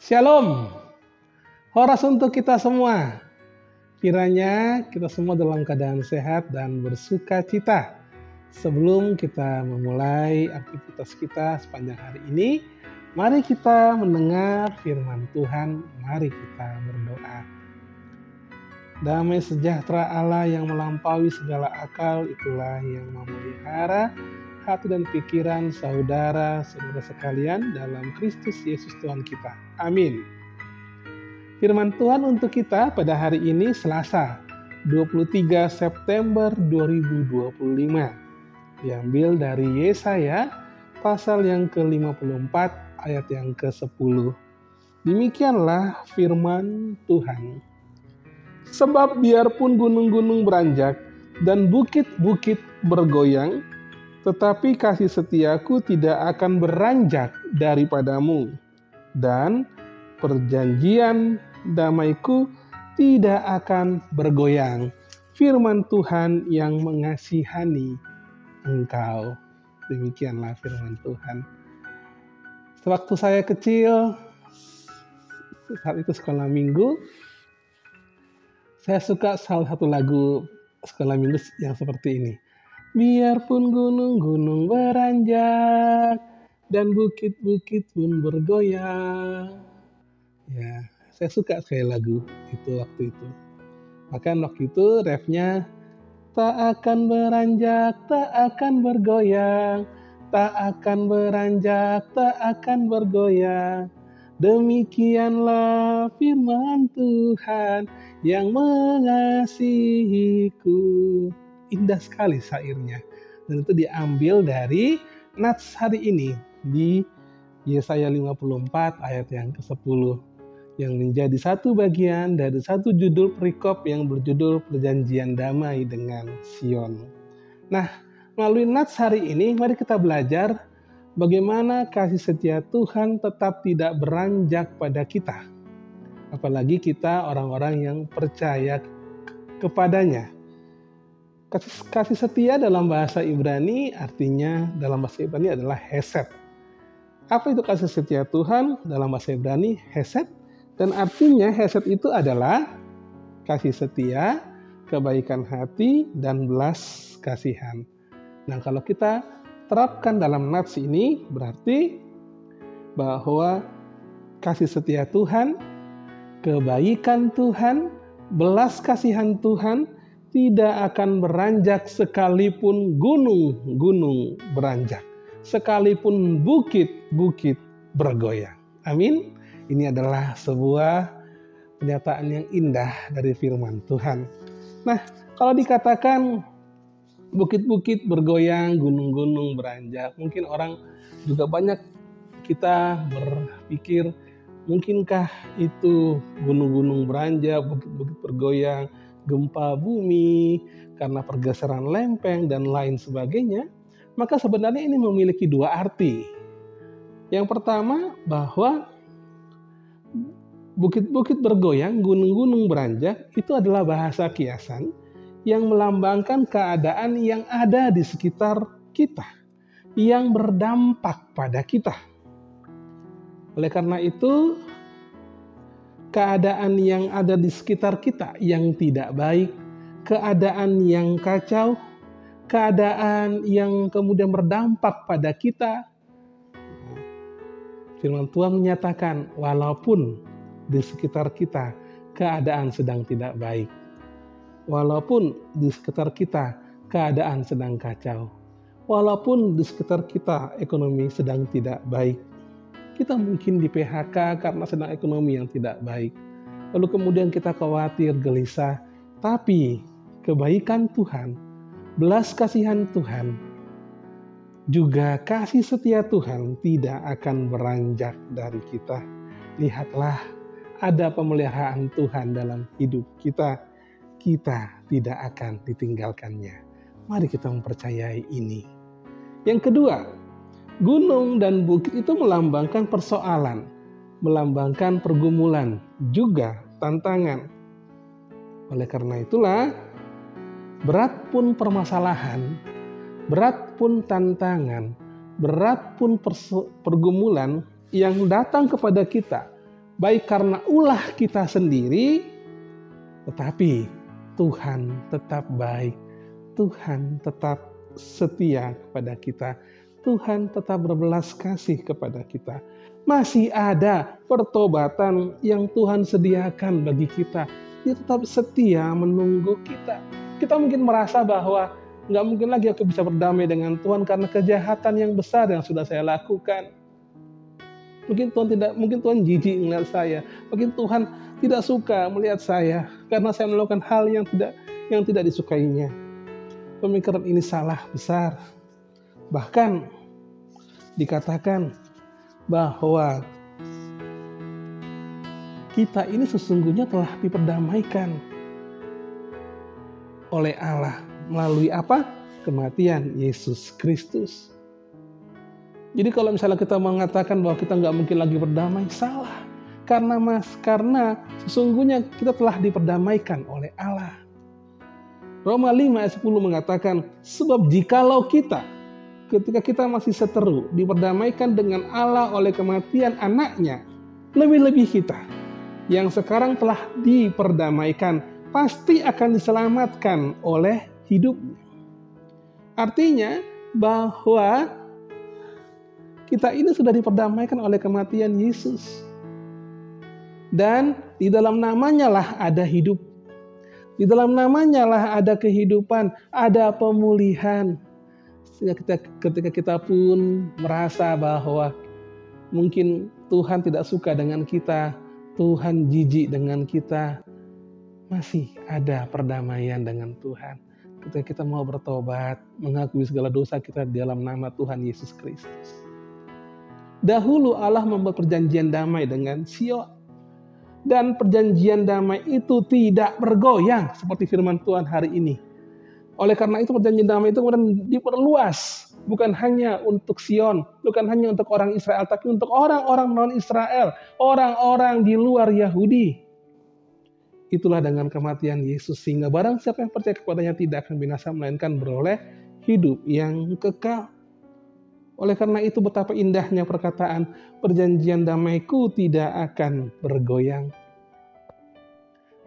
Shalom, horas untuk kita semua. Kiranya kita semua dalam keadaan sehat dan bersuka cita. Sebelum kita memulai aktivitas kita sepanjang hari ini, mari kita mendengar firman Tuhan, mari kita berdoa. Damai sejahtera Allah yang melampaui segala akal, itulah yang memelihara hati dan pikiran saudara-saudara sekalian dalam Kristus Yesus Tuhan kita. Amin. Firman Tuhan untuk kita pada hari ini Selasa 23 September 2025. Diambil dari Yesaya pasal yang ke-54 ayat yang ke-10. Demikianlah firman Tuhan. Sebab biarpun gunung-gunung beranjak dan bukit-bukit bergoyang, tetapi kasih setiaku tidak akan beranjak daripadamu, dan perjanjian damaiku tidak akan bergoyang. Firman Tuhan yang mengasihani engkau. Demikianlah firman Tuhan. Sewaktu saya kecil, saat itu sekolah minggu, saya suka salah satu lagu sekolah minggu yang seperti ini. Biarpun gunung-gunung beranjak dan bukit-bukit pun bergoyang. Ya, saya suka sekali lagu itu waktu itu. Bahkan waktu itu refnya tak akan beranjak, tak akan bergoyang, tak akan beranjak, tak akan bergoyang. Demikianlah firman Tuhan yang mengasihiku. Indah sekali syairnya. Dan itu diambil dari nats hari ini di Yesaya 54 ayat yang ke-10. Yang menjadi satu bagian dari satu judul perikop yang berjudul Perjanjian Damai dengan Sion. Nah, melalui nats hari ini mari kita belajar bagaimana kasih setia Tuhan tetap tidak beranjak pada kita. Apalagi kita orang-orang yang percaya kepadanya. Kasih setia dalam bahasa Ibrani artinya dalam bahasa Ibrani adalah hesed. Apa itu kasih setia Tuhan dalam bahasa Ibrani? Hesed. Dan artinya hesed itu adalah kasih setia, kebaikan hati, dan belas kasihan. Nah, kalau kita terapkan dalam nats ini berarti bahwa kasih setia Tuhan, kebaikan Tuhan, belas kasihan Tuhan tidak akan beranjak sekalipun gunung-gunung beranjak, sekalipun bukit-bukit bergoyang. Amin. Ini adalah sebuah pernyataan yang indah dari firman Tuhan. Nah, kalau dikatakan bukit-bukit bergoyang, gunung-gunung beranjak, mungkin orang juga banyak kita berpikir, mungkinkah itu gunung-gunung beranjak, bukit-bukit bergoyang, gempa bumi, karena pergeseran lempeng dan lain sebagainya? Maka sebenarnya ini memiliki dua arti. Yang pertama, bahwa bukit-bukit bergoyang, gunung-gunung beranjak, itu adalah bahasa kiasan yang melambangkan keadaan yang ada di sekitar kita, yang berdampak pada kita. Oleh karena itu, keadaan yang ada di sekitar kita yang tidak baik, keadaan yang kacau, keadaan yang kemudian berdampak pada kita, firman Tuhan menyatakan walaupun di sekitar kita keadaan sedang tidak baik, walaupun di sekitar kita keadaan sedang kacau, walaupun di sekitar kita ekonomi sedang tidak baik, kita mungkin di PHK karena sedang ekonomi yang tidak baik, lalu kemudian kita khawatir, gelisah, tapi kebaikan Tuhan, belas kasihan Tuhan, juga kasih setia Tuhan tidak akan beranjak dari kita. Lihatlah, ada pemeliharaan Tuhan dalam hidup kita. Kita tidak akan ditinggalkannya. Mari kita mempercayai ini. Yang kedua, gunung dan bukit itu melambangkan persoalan, melambangkan pergumulan, juga tantangan. Oleh karena itulah, berat pun permasalahan, berat pun tantangan, berat pun pergumulan yang datang kepada kita, baik karena ulah kita sendiri, tetapi Tuhan tetap baik. Tuhan tetap setia kepada kita. Tuhan tetap berbelas kasih kepada kita. Masih ada pertobatan yang Tuhan sediakan bagi kita. Dia tetap setia menunggu kita. Kita mungkin merasa bahwa nggak mungkin lagi aku bisa berdamai dengan Tuhan karena kejahatan yang besar yang sudah saya lakukan. Mungkin Tuhan jijik melihat saya. Mungkin Tuhan tidak suka melihat saya karena saya melakukan hal yang tidak disukainya. Pemikiran ini salah besar. Bahkan dikatakan bahwa kita ini sesungguhnya telah diperdamaikan oleh Allah melalui apa? Kematian Yesus Kristus. Jadi kalau misalnya kita mengatakan bahwa kita nggak mungkin lagi berdamai, salah. Karena sesungguhnya kita telah diperdamaikan oleh Allah. Roma 5 ayat 10 mengatakan, sebab jikalau ketika kita masih seteru, diperdamaikan dengan Allah oleh kematian anaknya, lebih-lebih kita, yang sekarang telah diperdamaikan, pasti akan diselamatkan oleh hidupnya. Artinya bahwa kita ini sudah diperdamaikan oleh kematian Yesus. Dan di dalam namanya lah ada hidup. Di dalam namanya lah ada kehidupan, ada pemulihan. Sehingga ketika kita pun merasa bahwa mungkin Tuhan tidak suka dengan kita, Tuhan jijik dengan kita, masih ada perdamaian dengan Tuhan. Ketika kita mau bertobat, mengakui segala dosa kita di dalam nama Tuhan Yesus Kristus. Dahulu Allah membuat perjanjian damai dengan Sion. Dan perjanjian damai itu tidak bergoyang seperti firman Tuhan hari ini. Oleh karena itu perjanjian damai itu kemudian diperluas. Bukan hanya untuk Sion, bukan hanya untuk orang Israel, tapi untuk orang-orang non-Israel, orang-orang di luar Yahudi. Itulah dengan kematian Yesus, sehingga barang siapa yang percaya kepadanya tidak akan binasa, melainkan beroleh hidup yang kekal. Oleh karena itu betapa indahnya perkataan perjanjian damaiku tidak akan bergoyang.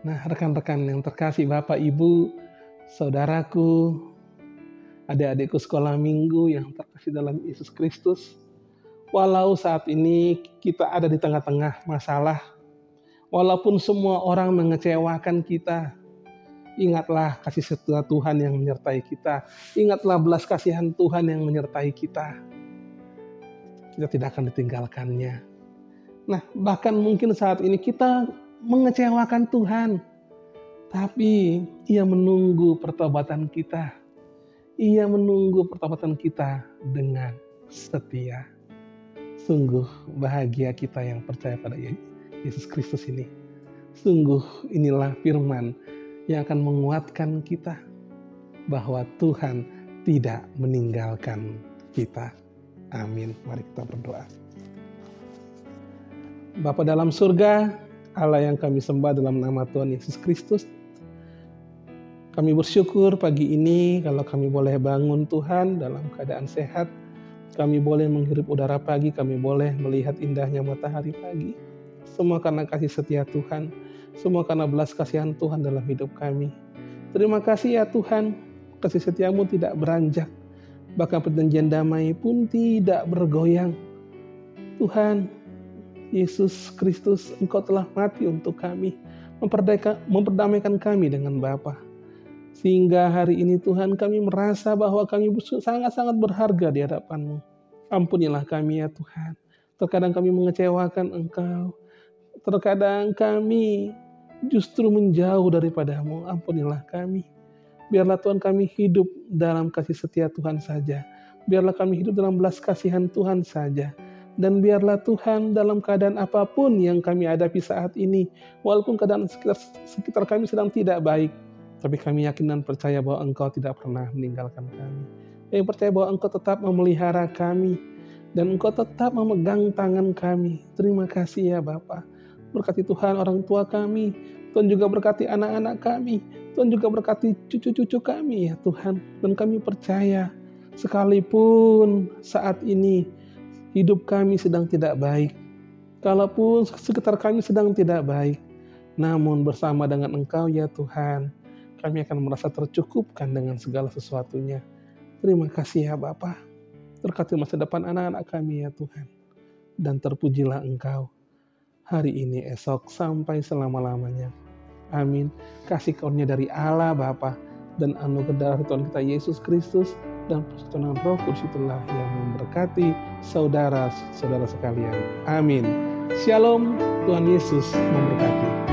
Nah, rekan-rekan yang terkasih, Bapak, Ibu, saudaraku, adik-adikku sekolah minggu yang terkasih dalam Yesus Kristus, walau saat ini kita ada di tengah-tengah masalah, walaupun semua orang mengecewakan kita, ingatlah kasih setia Tuhan yang menyertai kita. Ingatlah belas kasihan Tuhan yang menyertai kita. Kita tidak akan ditinggalkannya. Nah, bahkan mungkin saat ini kita mengecewakan Tuhan. Tapi Ia menunggu pertobatan kita. Ia menunggu pertobatan kita dengan setia. Sungguh bahagia kita yang percaya pada Yesus Kristus ini. Sungguh inilah firman yang akan menguatkan kita bahwa Tuhan tidak meninggalkan kita. Amin. Mari kita berdoa. Bapa dalam surga, Allah yang kami sembah dalam nama Tuhan Yesus Kristus, kami bersyukur pagi ini kalau kami boleh bangun Tuhan dalam keadaan sehat. Kami boleh menghirup udara pagi, kami boleh melihat indahnya matahari pagi. Semua karena kasih setia Tuhan. Semua karena belas kasihan Tuhan dalam hidup kami. Terima kasih ya Tuhan, kasih setiamu tidak beranjak. Bahkan perjanjian damai pun tidak bergoyang. Tuhan Yesus Kristus, Engkau telah mati untuk kami, memperdamaikan kami dengan Bapa. Sehingga hari ini Tuhan kami merasa bahwa kami sangat-sangat berharga di hadapan-Mu. Ampunilah kami ya Tuhan. Terkadang kami mengecewakan Engkau. Terkadang kami justru menjauh daripada-Mu. Ampunilah kami. Biarlah Tuhan kami hidup dalam kasih setia Tuhan saja. Biarlah kami hidup dalam belas kasihan Tuhan saja. Dan biarlah Tuhan dalam keadaan apapun yang kami hadapi saat ini, walaupun keadaan sekitar kami sedang tidak baik, tapi kami yakin dan percaya bahwa Engkau tidak pernah meninggalkan kami. Kami percaya bahwa Engkau tetap memelihara kami, dan Engkau tetap memegang tangan kami. Terima kasih ya Bapa. Berkati Tuhan orang tua kami, Tuhan juga berkati anak-anak kami, Tuhan juga berkati cucu-cucu kami ya Tuhan. Dan kami percaya sekalipun saat ini hidup kami sedang tidak baik, Kalaupun sekitar kami sedang tidak baik, namun bersama dengan Engkau ya Tuhan, kami akan merasa tercukupkan dengan segala sesuatunya. Terima kasih ya Bapa. Berkati masa depan anak-anak kami ya Tuhan. Dan terpujilah Engkau hari ini, esok, sampai selama-lamanya. Amin. Kasih karunia dari Allah Bapa dan anugerah dari Tuhan kita Yesus Kristus dan persekutuan Roh Kudus itulah yang memberkati saudara-saudara sekalian. Amin. Shalom, Tuhan Yesus memberkati.